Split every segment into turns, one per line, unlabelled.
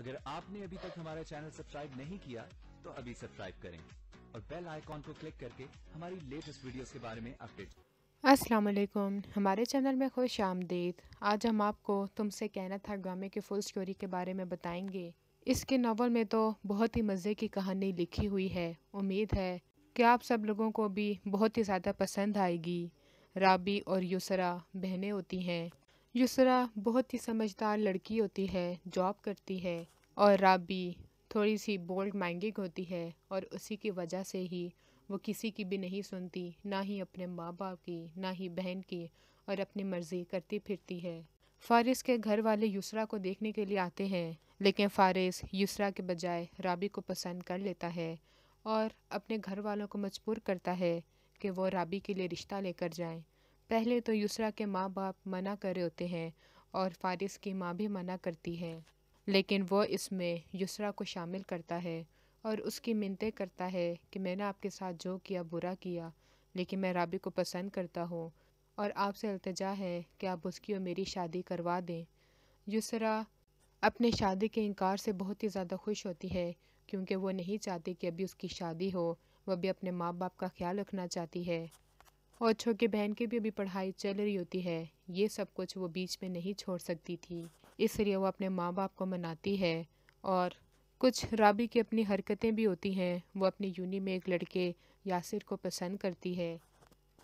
اگر آپ نے ابھی تک ہمارا چینل سبسکرائب نہیں کیا تو ابھی سبسکرائب کریں اور بیل آئیکن کو کلک کر کے ہماری لیٹسٹ ویڈیوز کے بارے میں اپڈیٹ۔
السلام علیکم، ہمارے چینل میں خوش آمدید۔ آج ہم آپ کو تم سے کہنا تھا ڈرامے کی فل سٹوری کے بارے میں بتائیں گے۔ اس کے ناول میں تو بہت ہی مزے کی کہانی لکھی ہوئی ہے۔ امید ہے کہ آپ سب لوگوں کو بھی بہت ہی زیادہ پسند آئے گی۔ رابی اور یسرا بہنیں ہوتی ہیں۔ یسرا بہت ہی سمجھدار لڑکی ہوتی ہے، جاب کرتی ہے، اور رابی تھوڑی سی بولڈ مائنڈڈ ہوتی ہے، اور اسی کی وجہ سے ہی وہ کسی کی بھی نہیں سنتی، نہ ہی اپنے ماں باپ کی، نہ ہی بہن کی، اور اپنی مرضی کرتی پھرتی ہے۔ فارس کے گھر والے یسرا کو دیکھنے کے لیے آتے ہیں، لیکن فارس یسرا کے بجائے رابی کو پسند کر لیتا ہے اور اپنے گھر والوں کو مجبور کرتا ہے کہ وہ رابی کے لیے رشتہ لے کر جائیں۔ پہلے تو یسرا کے ماں باپ منع کر رہے ہوتے ہیں اور فارس کی ماں بھی منع کرتی ہے، لیکن وہ اس میں یسرا کو شامل کرتا ہے اور اس کی منتیں کرتا ہے کہ میں نے آپ کے ساتھ جو کیا برا کیا، لیکن میں رابی کو پسند کرتا ہوں اور آپ سے التجا ہے کہ آپ اس کی اور میری شادی کروا دیں۔ یسرا اپنے شادی کے انکار سے بہت ہی زیادہ خوش ہوتی ہے، کیونکہ وہ نہیں چاہتی کہ ابھی اس کی شادی ہو، وہ بھی اپنے ماں باپ کا خیال رکھنا چاہتی ہے، اور چھوٹی بہن کی بھی ابھی پڑھائی چل رہی ہوتی ہے۔ یہ سب کچھ وہ بیچ میں نہیں چھوڑ سکتی تھی، اس لیے وہ اپنے ماں باپ کو مناتی ہے۔ اور کچھ رابی کی اپنی حرکتیں بھی ہوتی ہیں۔ وہ اپنی یونی میں ایک لڑکے یاسر کو پسند کرتی ہے،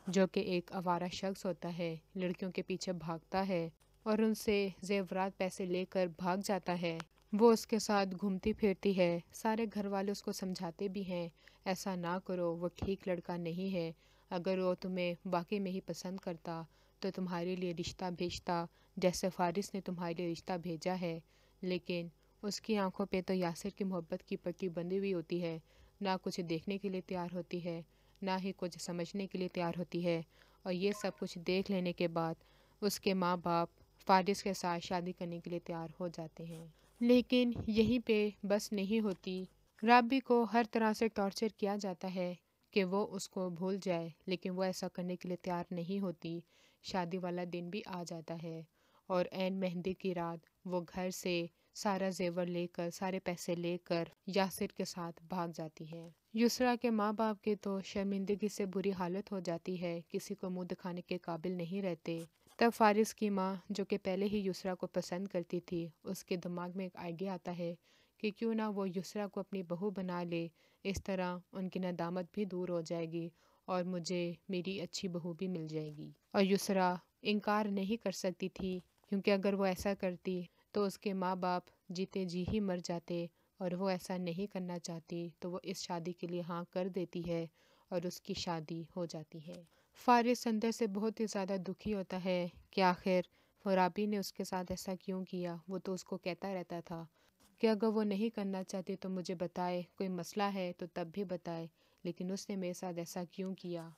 جو کہ ایک آوارہ شخص ہوتا ہے، لڑکیوں کے پیچھے بھاگتا ہے اور ان سے زیورات پیسے لے کر بھاگ جاتا ہے۔ وہ اس کے ساتھ گھومتی پھرتی ہے۔ سارے گھر والے اس کو سمجھاتے بھی ہیں ایسا نہ کرو، وہ ٹھیک لڑکا نہیں ہے، اگر وہ تمہیں واقعی میں ہی پسند کرتا تو تمہارے لیے رشتہ بھیجتا، جیسے فارس نے تمہارے لیے رشتہ بھیجا ہے۔ لیکن اس کی آنکھوں پہ تو یاسر کی محبت کی پٹی بندھی ہوئی ہوتی ہے، نہ کچھ دیکھنے کے لیے تیار ہوتی ہے، نہ ہی کچھ سمجھنے کے لیے تیار ہوتی ہے، اور یہ سب کچھ دیکھ لینے کے بعد اس کے ماں باپ فارس کے ساتھ شادی کرنے کے لیے تیار ہو جاتے ہیں۔ لیکن یہیں پہ بس نہیں ہوتی، رابی کو ہر طرح سے ٹارچر کیا جاتا ہے کہ وہ اس کو بھول جائے، لیکن وہ ایسا کرنے کے لیے تیار نہیں ہوتی۔ شادی والا دن بھی آ جاتا ہے اور عین مہندی کی رات وہ گھر سے سارا زیور لے کر، سارے پیسے لے کر یاسر کے ساتھ بھاگ جاتی ہے۔ یسرا کے ماں باپ کی تو شرمندگی سے بری حالت ہو جاتی ہے، کسی کو منہ دکھانے کے قابل نہیں رہتے۔ تب فارس کی ماں، جو کہ پہلے ہی یسرا کو پسند کرتی تھی، اس کے دماغ میں ایک آئیڈیا آتا ہے کہ کیوں نہ وہ یسرا کو اپنی بہو بنا لے، اس طرح ان کی ندامت بھی دور ہو جائے گی اور مجھے میری اچھی بہو بھی مل جائے گی۔ اور یسرا انکار نہیں کر سکتی تھی، کیونکہ اگر وہ ایسا کرتی تو اس کے ماں باپ جیتے جی ہی مر جاتے، اور وہ ایسا نہیں کرنا چاہتی تو وہ اس شادی کے لیے ہاں کر دیتی ہے اور اس کی شادی ہو جاتی ہے۔ فارس اندر سے بہت ہی زیادہ دکھی ہوتا ہے کہ آخر رابی نے اس کے ساتھ ایسا کیوں کیا۔ وہ تو اس کو کہتا رہتا تھا کہ اگر وہ نہیں کرنا چاہتی تو مجھے بتائے، کوئی مسئلہ ہے تو تب بھی بتائے، لیکن اس نے میرے ساتھ ایسا کیوں کیا۔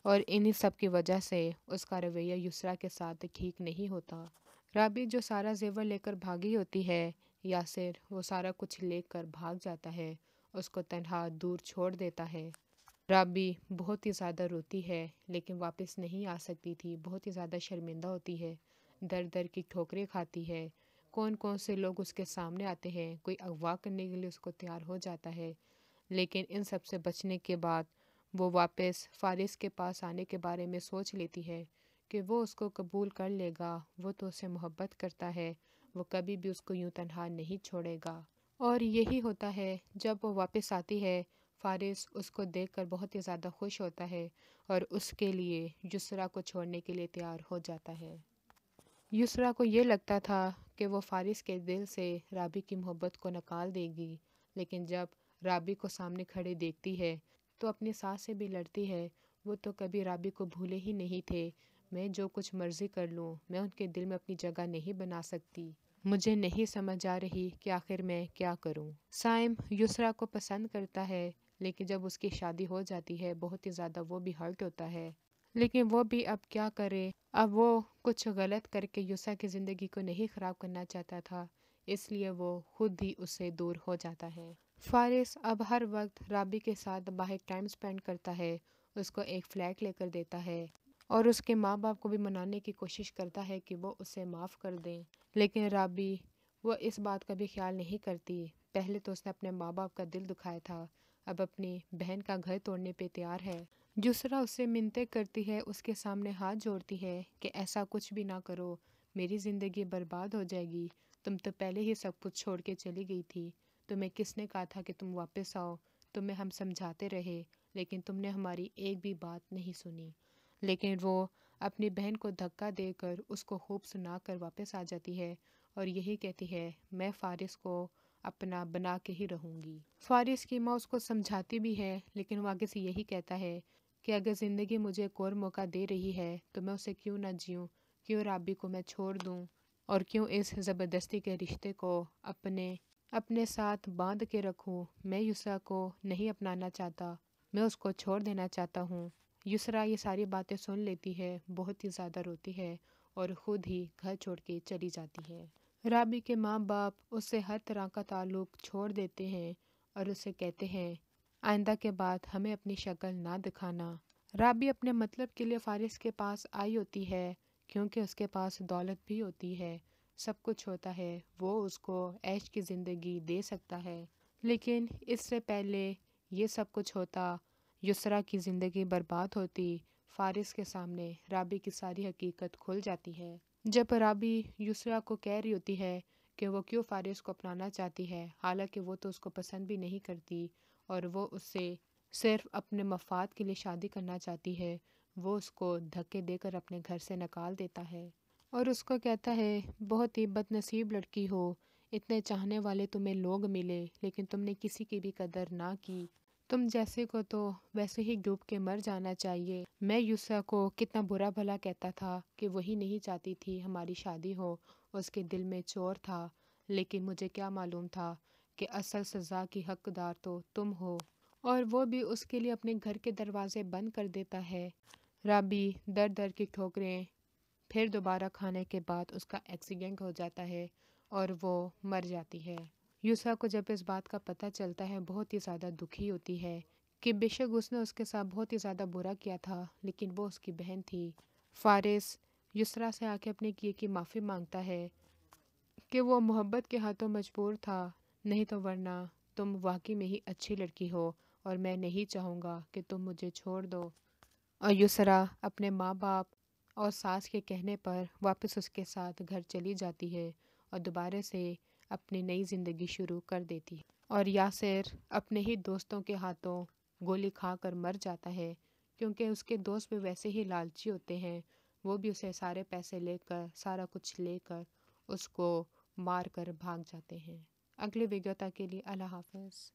اور انہی سب کی وجہ سے اس کا رویہ یسرا کے ساتھ ٹھیک نہیں ہوتا۔ رابی جو سارا زیور لے کر بھاگی ہوتی ہے، یاسر وہ سارا کچھ لے کر بھاگ جاتا ہے، اس کو تنہا دور چھوڑ دیتا ہے۔ رابی بہت ہی زیادہ روتی ہے، لیکن واپس نہیں آ سکتی تھی، بہت ہی زیادہ شرمندہ ہوتی ہے، در در کی ٹھوکریں کھاتی ہے۔ کون کون سے لوگ اس کے سامنے آتے ہیں، کوئی اغوا کرنے کے لیے اس کو تیار ہو جاتا ہے، لیکن ان سب سے بچنے کے بعد وہ واپس فارس کے پاس آنے کے بارے میں سوچ لیتی ہے کہ وہ اس کو قبول کر لے گا، وہ تو اسے محبت کرتا ہے، وہ کبھی بھی اس کو یوں تنہا نہیں چھوڑے گا۔ اور یہی ہوتا ہے، جب وہ واپس آتی ہے، فارس اس کو دیکھ کر بہت ہی زیادہ خوش ہوتا ہے اور اس کے لیے یسرا کو چھوڑنے کے لیے تیار ہو جاتا ہے۔ یسرا کو یہ لگتا تھا کہ وہ فارس کے دل سے رابی کی محبت کو نکال دے گی، لیکن جب رابی کو سامنے کھڑے دیکھتی ہے تو اپنی سانس سے بھی لڑتی ہے۔ وہ تو کبھی رابی کو بھولے ہی نہیں تھے، میں جو کچھ مرضی کر لوں، میں ان کے دل میں اپنی جگہ نہیں بنا سکتی، مجھے نہیں سمجھ آ رہی کہ آخر میں کیا کروں۔ سائم یسرا کو پسند کرتا ہے، لیکن جب اس کی شادی ہو جاتی ہے بہت ہی زیادہ وہ بھی ہرٹ ہوتا ہے، لیکن وہ بھی اب کیا کرے۔ اب وہ کچھ غلط کر کے یسرا کی زندگی کو نہیں خراب کرنا چاہتا تھا، اس لیے وہ خود ہی اس سے دور ہو جاتا ہے۔ فارس اب ہر وقت رابی کے ساتھ باہر ٹائم سپینڈ کرتا ہے، اس کو ایک فلیٹ لے کر دیتا ہے اور اس کے ماں باپ کو بھی منانے کی کوشش کرتا ہے کہ وہ اسے معاف کر دیں، لیکن رابی وہ اس بات کا بھی خیال نہیں کرتی۔ پہلے تو اس نے اپنے ماں باپ کا دل دکھایا تھا، اب اپنی بہن کا گھر توڑنے پہ تیار ہے۔ یسریٰ اس سے منتیں کرتی ہے، اس کے سامنے ہاتھ جوڑتی ہے کہ ایسا کچھ بھی نہ کرو، میری زندگی برباد ہو جائے گی۔ تم تو پہلے ہی سب کچھ چھوڑ کے چلی گئی تھی، تمہیں کس نے کہا تھا کہ تم واپس آؤ؟ تمہیں ہم سمجھاتے رہے لیکن تم نے ہماری ایک بھی بات نہیں سنی۔ لیکن وہ اپنی بہن کو دھکا دے کر اس کو خوب سنا کر واپس آ جاتی ہے اور یہی کہتی ہے میں فارس کو اپنا بنا کے ہی رہوں گی۔ فارس کی ماں اس کو سمجھاتی بھی ہے لیکن وہ آگے سے یہی کہتا ہے کہ اگر زندگی مجھے ایک اور موقع دے رہی ہے تو میں اسے کیوں نہ جیوں، کیوں رابی کو میں چھوڑ دوں اور کیوں اس زبردستی کے رشتے کو اپنے ساتھ باندھ کے رکھوں۔ میں یسریٰ کو نہیں اپنانا چاہتا، میں اس کو چھوڑ دینا چاہتا ہوں۔ یسریٰ یہ ساری باتیں سن لیتی ہے، بہت ہی زیادہ روتی ہے اور خود ہی گھر چھوڑ کے چلی جاتی ہے۔ رابی کے ماں باپ اس سے ہر طرح کا تعلق چھوڑ دیتے ہیں اور اسے کہتے ہیں آئندہ کے بعد ہمیں اپنی شکل نہ دکھانا۔ رابی اپنے مطلب کے لیے فارس کے پاس آئی ہوتی ہے کیونکہ اس کے پاس دولت بھی ہوتی ہے، سب کچھ ہوتا ہے، وہ اس کو عیش کی زندگی دے سکتا ہے۔ لیکن اس سے پہلے یہ سب کچھ ہوتا، یسریٰ کی زندگی برباد ہوتی۔ فارس کے سامنے رابی کی ساری حقیقت کھل جاتی ہے۔ جب رابی یسریٰ کو کہہ رہی ہوتی ہے کہ وہ کیوں فارس کو اپنانا چاہتی ہے، حالانکہ وہ تو اس کو پسند بھی نہیں کرتی اور وہ اس سے صرف اپنے مفاد کے لیے شادی کرنا چاہتی ہے، وہ اس کو دھکے دے کر اپنے گھر سے نکال دیتا ہے اور اس کو کہتا ہے بہت ہی بد نصیب لڑکی ہو، اتنے چاہنے والے تمہیں لوگ ملے لیکن تم نے کسی کی بھی قدر نہ کی، تم جیسے کو تو ویسے ہی ڈوب کے مر جانا چاہیے۔ میں یسریٰ کو کتنا برا بھلا کہتا تھا کہ وہی نہیں چاہتی تھی ہماری شادی ہو، اس کے دل میں چور تھا، لیکن مجھے کیا معلوم تھا کہ اصل سزا کی حقدار تو تم ہو، اور وہ بھی اس کے لیے اپنے گھر کے دروازے بند کر دیتا ہے۔ رابی در در کی ٹھوکریں پھر دوبارہ کھانے کے بعد اس کا ایکسیڈنٹ ہو جاتا ہے اور وہ مر جاتی ہے۔ یسریٰ کو جب اس بات کا پتہ چلتا ہے بہت ہی زیادہ دکھی ہوتی ہے کہ بے شک اس نے اس کے ساتھ بہت ہی زیادہ برا کیا تھا لیکن وہ اس کی بہن تھی۔ فارس یسریٰ سے آ کے اپنے کیے کی معافی مانگتا ہے کہ وہ محبت کے ہاتھوں مجبور تھا، نہیں تو ورنہ تم واقعی میں ہی اچھی لڑکی ہو اور میں نہیں چاہوں گا کہ تم مجھے چھوڑ دو۔ اور یسریٰ اپنے ماں باپ اور ساس کے کہنے پر واپس اس کے ساتھ گھر چلی جاتی ہے اور دوبارہ سے اپنی نئی زندگی شروع کر دیتی ہے۔ اور یاسر اپنے ہی دوستوں کے ہاتھوں گولی کھا کر مر جاتا ہے کیونکہ اس کے دوست بھی ویسے ہی لالچی ہوتے ہیں، وہ بھی اسے سارے پیسے لے کر سارا کچھ لے کر اس کو مار کر بھاگ جاتے ہیں۔ اگلے ویڈیو تک کے لیے اللہ حافظ۔